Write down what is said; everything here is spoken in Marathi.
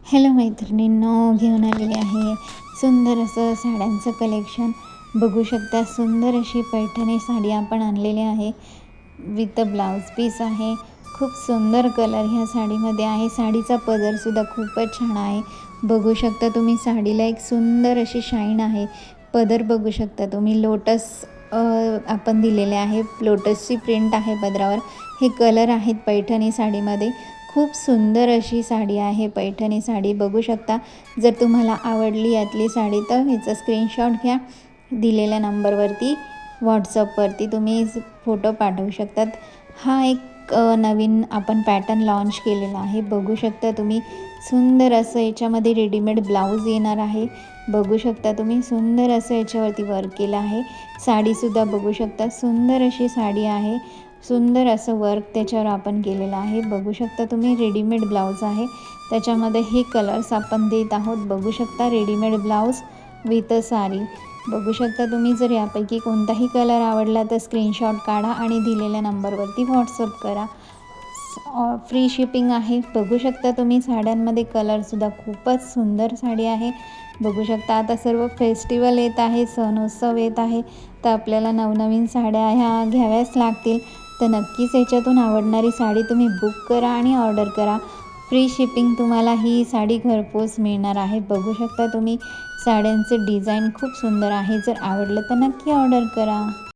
हॅलो मैत्रिणींनो, घेऊन आलेले आहे सुंदर असं साड्यांचं कलेक्शन. बघू शकता सुंदर अशी पैठणी साडी आपण आणलेली आहे. विथ ब्लाउज पीस आहे. खूप सुंदर कलर ह्या साडीमध्ये आहे. साडीचा पदरसुद्धा खूपच छान आहे. बघू शकता तुम्ही साडीला एक सुंदर अशी शाईन आहे. पदर बघू शकता तुम्ही लोटस आपण दिलेले आहे. लोटसची प्रिंट आहे पदरावर. हे कलर आहेत पैठणी साडीमध्ये. खूप सुंदर अशी साडी आहे पैठणी साडी. बघू शकता. जर तुम्हाला आवडली यातली साडी तर ह्याचा स्क्रीनशॉट घ्या. दिलेल्या नंबरवरती व्हॉट्सअपवरती तुम्ही फोटो पाठवू शकतात. हा एक नवीन आपण पॅटर्न लॉन्च केलेला आहे. बघू शकता तुम्ही सुंदर असं याच्यामध्ये रेडीमेड ब्लाऊज येणार आहे. बघू शकता तुम्ही सुंदर असं याच्यावरती वर्क केलं आहे. साडीसुद्धा बघू शकता सुंदर अशी साडी आहे. सुंदर असं वर्क त्याच्यावर आपण केलेलं आहे. बघू शकता तुम्ही रेडीमेड ब्लाऊज आहे. त्याच्यामध्ये हे कलर्स आपण देत आहोत. बघू शकता रेडीमेड ब्लाऊज विथ साडी. बघू शकता तुम्ही. जर यापैकी कोणताही कलर आवडला तर स्क्रीनशॉट काढा आणि दिलेल्या नंबरवरती व्हॉट्सअप करा. फ्री शिपिंग आहे. बघू शकता तुम्ही साड्यांमध्ये कलरसुद्धा खूपच सुंदर साडी आहे. बघू शकता आता सर्व फेस्टिवल येत आहे, सण उत्सव येत आहे, तर आपल्याला नवनवीन साड्या ह्या घ्याव्याच लागतील. तर नक्कीच याच्यातून आवडणारी साडी तुम्ही बुक करा आणि ऑर्डर करा. फ्री शिपिंग तुम्हाला ही साडी घरपोच मिळणार आहे. बघू शकता तुम्ही साड्यांचे डिझाईन खूप सुंदर आहे. जर आवडलं तर नक्की ऑर्डर करा.